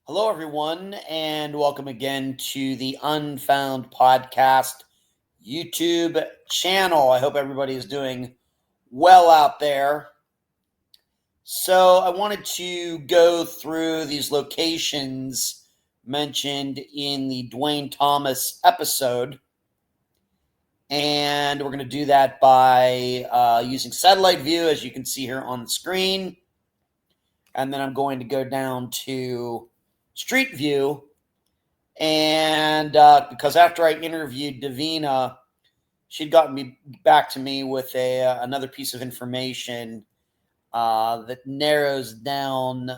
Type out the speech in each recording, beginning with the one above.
Hello, everyone, and welcome again to the Unfound Podcast YouTube channel. I hope everybody is doing well out there. So, I wanted to go through these locations mentioned in the Duane Thomas episode, and we're going to do that by using satellite view, as you can see here on the screen, and then I'm going to go down to Street View. And because after I interviewed Davina, she'd gotten back to me with another piece of information that narrows down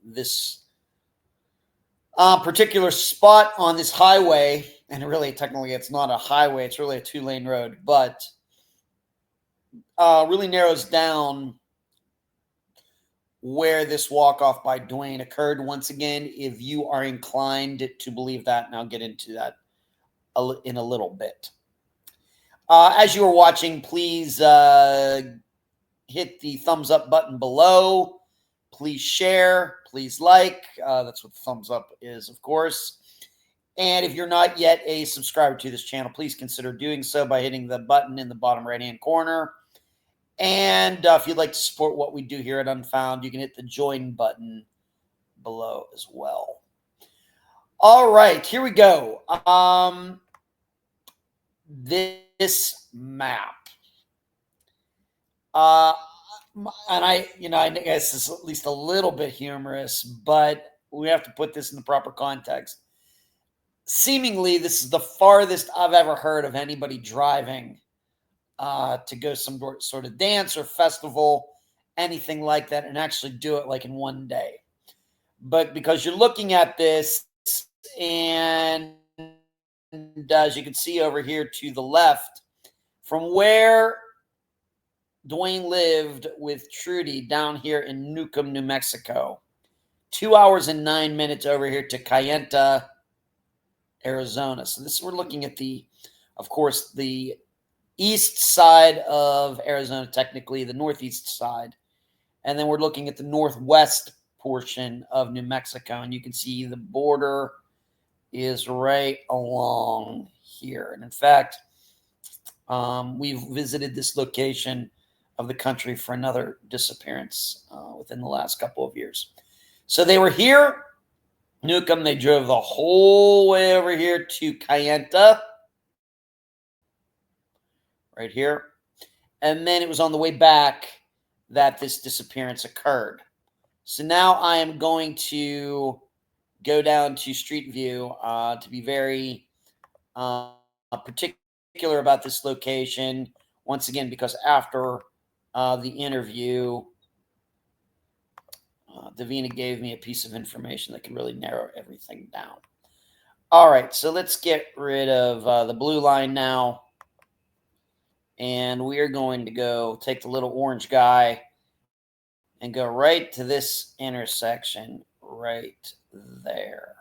this particular spot on this highway. And really, technically, it's not a highway; it's really a 2-lane road, but really narrows down where this walk-off by Duane occurred once again, if you are inclined to believe that, and I'll get into that in a little bit. As you are watching, please hit the thumbs up button below. Please share. Please like. That's what the thumbs up is, of course. And if you're not yet a subscriber to this channel, please consider doing so by hitting the button in the bottom right-hand corner. And if you'd like to support what we do here at Unfound, you can hit the join button below as well. All right, here we go. This map. And I guess it's at least a little bit humorous, but we have to put this in the proper context. Seemingly, this is the farthest I've ever heard of anybody driving to go some sort of dance or festival, anything like that, and actually do it like in one day. But because you're looking at this, and as you can see over here to the left, from where Duane lived with Trudy down here in Newcomb, New Mexico, 2 hours and 9 minutes over here to Kayenta, Arizona. So this, we're looking at of course, the east side of Arizona, technically the northeast side. And then we're looking at the northwest portion of New Mexico. And you can see the border is right along here. And in fact, we've visited this location of the country for another disappearance within the last couple of years. So they were here, Newcomb. They drove the whole way over here to Kayenta, right here. And then it was on the way back that this disappearance occurred. So now I am going to go down to Street View to be very particular about this location. Once again, because after the interview, Davina gave me a piece of information that can really narrow everything down. All right, so let's get rid of the blue line now. And we are going to go take the little orange guy and go right to this intersection right there.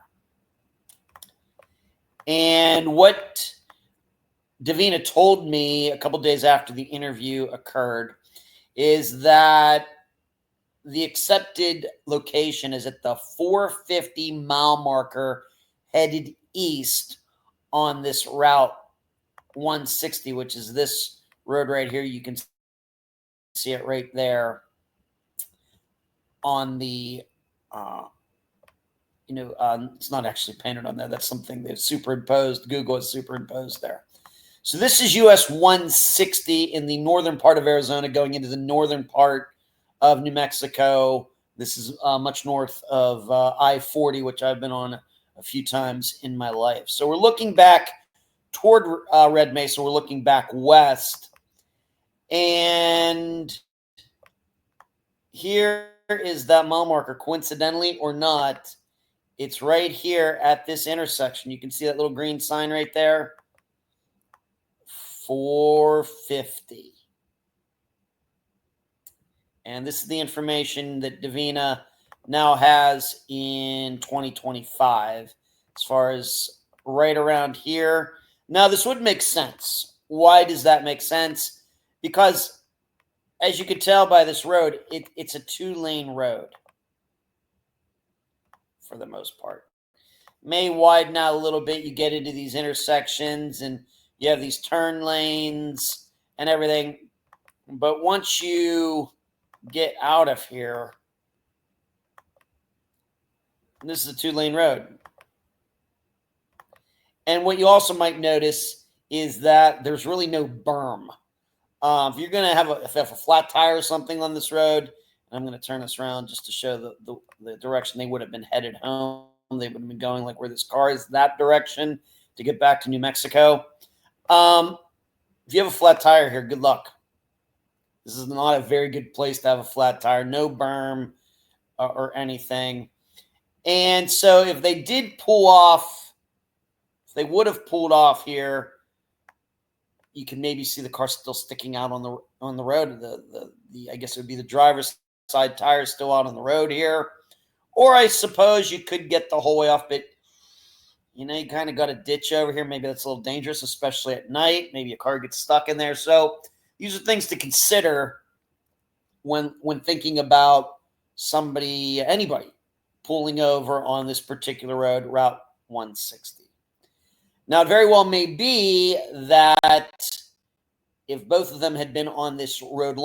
And what Davina told me a couple days after the interview occurred is that the accepted location is at the 450 mile marker headed east on this Route 160, which is this road right here. You can see it right there on the it's not actually painted on there. That's something they've superimposed. Google has superimposed there. So this is US 160 in the northern part of Arizona going into the northern part of New Mexico. This is much north of I-40, which I've been on a few times in my life. So we're looking back toward Red Mesa. We're looking back west. And here is that mile marker. Coincidentally or not, it's right here at this intersection. You can see that little green sign right there. 450. And this is the information that Davina now has in 2025 as far as right around here. Now, this would make sense. Why does that make sense? Because, as you can tell by this road, it's a 2-lane road. for the most part. May widen out a little bit. You get into these intersections and you have these turn lanes and everything. But once you get out of here, this is a 2-lane road. And what you also might notice is that there's really no berm. If you're going to have if you have a flat tire or something on this road, I'm going to turn this around just to show the direction they would have been headed home. They would have been going like where this car is, that direction, to get back to New Mexico. If you have a flat tire here, good luck. This is not a very good place to have a flat tire. No berm or anything. And so if they did pull off, if they would have pulled off here, you can maybe see the car still sticking out on the road. The I guess it would be the driver's side tire still out on the road here. Or I suppose you could get the whole way off, but you kind of got a ditch over here. Maybe that's a little dangerous, especially at night. Maybe a car gets stuck in there. So these are things to consider when thinking about anybody pulling over on this particular road, Route 160. Now, it very well may be that if both of them had been on this road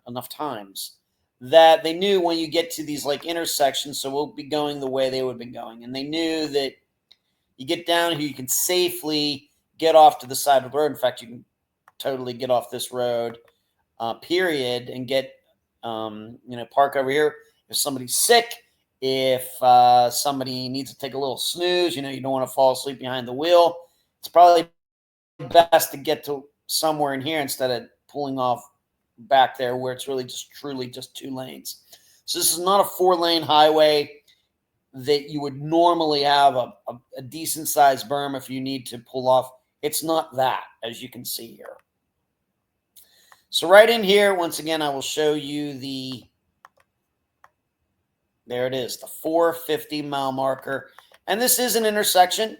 enough times, that they knew when you get to these like intersections, so we'll be going the way they would have been going. And they knew that you get down here, you can safely get off to the side of the road. In fact, you can totally get off this road, period, and get, park over here. If somebody's sick, if somebody needs to take a little snooze, you don't want to fall asleep behind the wheel, it's probably best to get to somewhere in here instead of pulling off back there where it's really truly just 2 lanes. So this is not a 4-lane highway that you would normally have a decent sized berm if you need to pull off. It's not that, as you can see here. So right in here, once again, I will show you there it is, the 450 mile marker. And this is an intersection.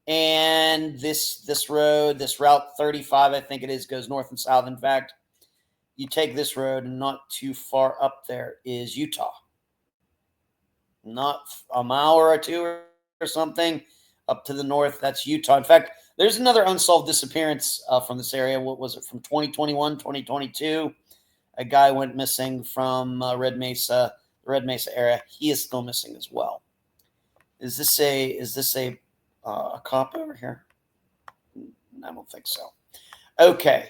And this road, this Route 35, I think it is, goes north and south. In fact, you take this road and not too far up there is Utah. Not a mile or 2 or something up to the north, that's Utah. In fact, there's another unsolved disappearance from this area. What was it, from 2021, 2022? A guy went missing from Red Mesa area. He is still missing as well. Is this a cop over here? I don't think so. Okay.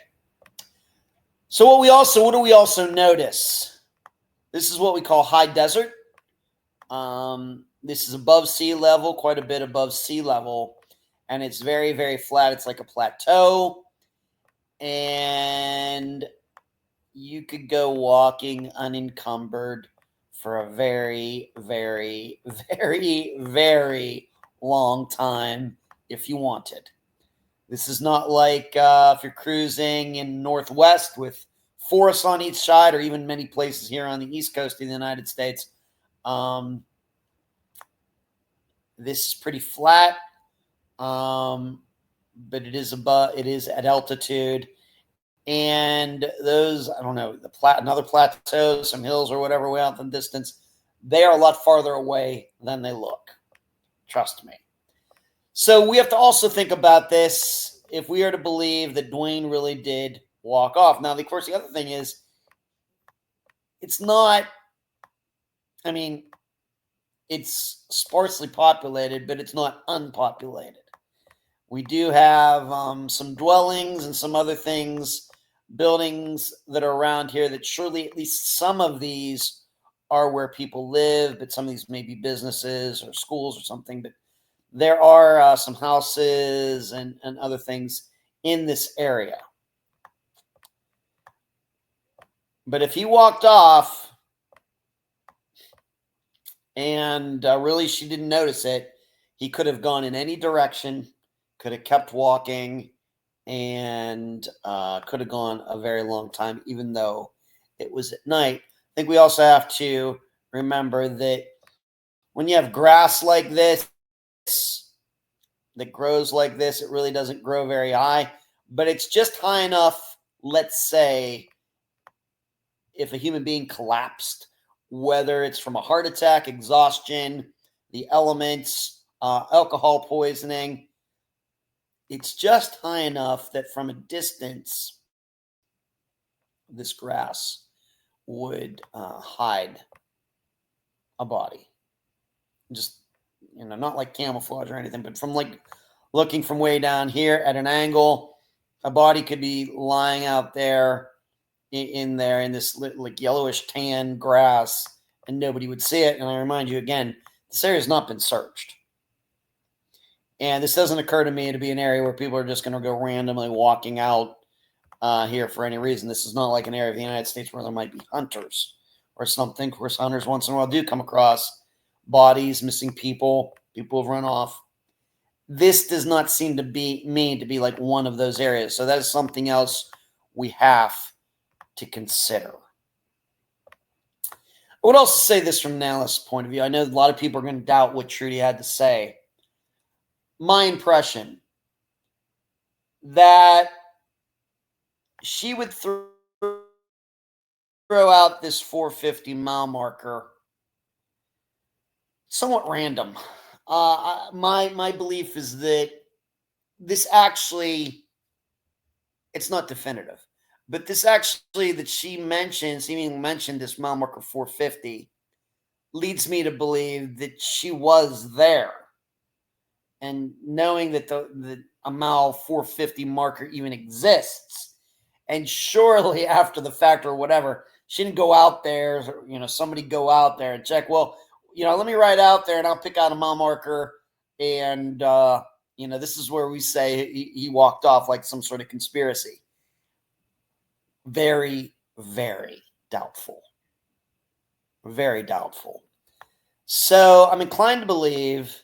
So what do we also notice? This is what we call high desert. This is above sea level, quite a bit above sea level, and it's very, very flat. It's like a plateau, and you could go walking unencumbered for a very, very, very, very long time if you wanted. This is not like if you're cruising in Northwest with forests on each side, or even many places here on the East Coast of the United States. This is pretty flat, but it is at altitude. And those, I don't know, another plateau, some hills or whatever way out in the distance, they are a lot farther away than they look. Trust me. So we have to also think about this if we are to believe that Duane really did walk off. Now, of course, the other thing is, it's sparsely populated, but it's not unpopulated. We do have some dwellings and some other buildings that are around here that surely at least some of these are where people live, but some of these may be businesses or schools or something. But there are some houses and other things in this area. But if he walked off and really she didn't notice it, he could have gone in any direction, could have kept walking, and could have gone a very long time, even though it was at night. I think we also have to remember that when you have grass like this, that grows like this, it really doesn't grow very high, but it's just high enough, let's say, if a human being collapsed, whether it's from a heart attack, exhaustion, the elements, alcohol poisoning. It's just high enough that from a distance, this grass would hide a body. Just, not like camouflage or anything, but from like looking from way down here at an angle, a body could be lying out there in this like yellowish tan grass, and nobody would see it. And I remind you again, this area has not been searched. And this doesn't occur to me to be an area where people are just going to go randomly walking out here for any reason. This is not like an area of the United States where there might be hunters or something. Of course, hunters once in a while do come across bodies, missing people who've run off. This does not seem to be like one of those areas. So that is something else we have to consider. I would also say this from an analyst's point of view. I know a lot of people are going to doubt what Trudy had to say. My impression that she would throw out this 450 mile marker somewhat random. My belief is that this actually, it's not definitive, but this actually that she seemingly mentioned this mile marker 450 leads me to believe that she was there. And knowing that a mile 450 marker even exists, and surely after the fact or whatever, she didn't go out there, somebody go out there and check, well, let me ride out there and I'll pick out a mile marker. And, this is where we say he walked off like some sort of conspiracy. Very, very doubtful. Very doubtful. So I'm inclined to believe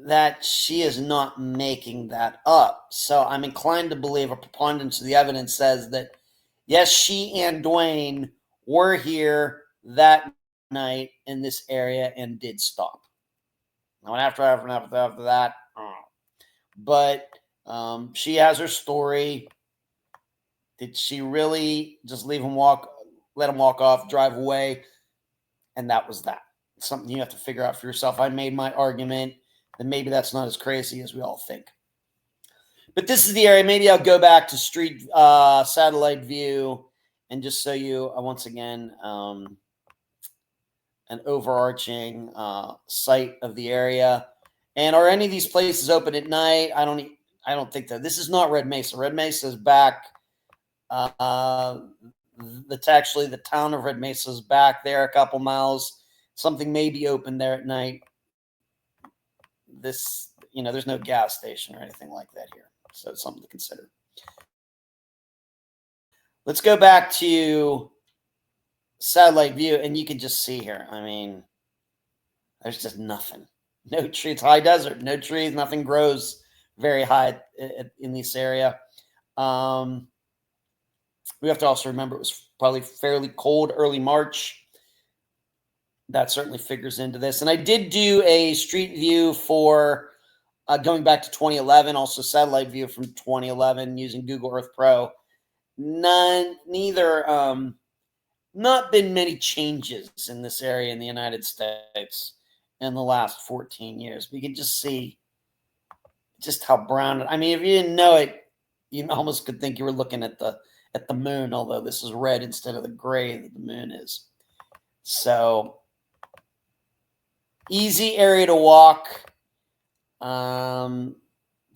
that she is not making that up. So I'm inclined to believe a preponderance of the evidence says that, yes, she and Duane were here that night in this area and did stop. Now, after that, but she has her story. Did she really just let him walk off, drive away? And that was that. It's something you have to figure out for yourself. I made my argument that maybe that's not as crazy as we all think. But this is the area. Maybe I'll go back to street satellite view and just show you once again an overarching site of the area. And are any of these places open at night? I don't think that. This is not Red Mesa. Red Mesa is back. That's actually the town of Red Mesa is back there a couple miles. Something may be open there at night. This, there's no gas station or anything like that here. So it's something to consider. Let's go back to satellite view, and you can just see here. I mean, there's just nothing. No trees. It's high desert. No trees. Nothing grows very high in this area. We have to also remember it was probably fairly cold early March. That certainly figures into this. And I did do a street view for going back to 2011, also satellite view from 2011 using Google Earth Pro. Not been many changes in this area in the United States in the last 14 years. But you can just see just how brown. I mean, if you didn't know it, you almost could think you were looking at the moon, although this is red instead of the gray that the moon is. So easy area to walk.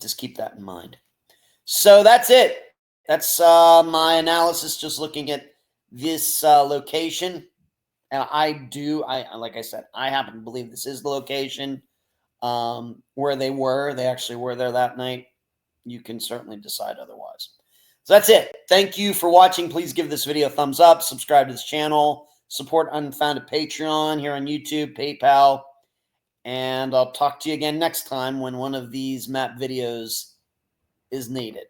Just keep that in mind. So that's it. That's my analysis, just looking at this location. And like I said, I happen to believe this is the location where they were. They actually were there that night. You can certainly decide otherwise. So that's it. Thank you for watching. Please give this video a thumbs up. Subscribe to this channel. Support Unfound at Patreon here on YouTube, PayPal. And I'll talk to you again next time when one of these map videos is needed.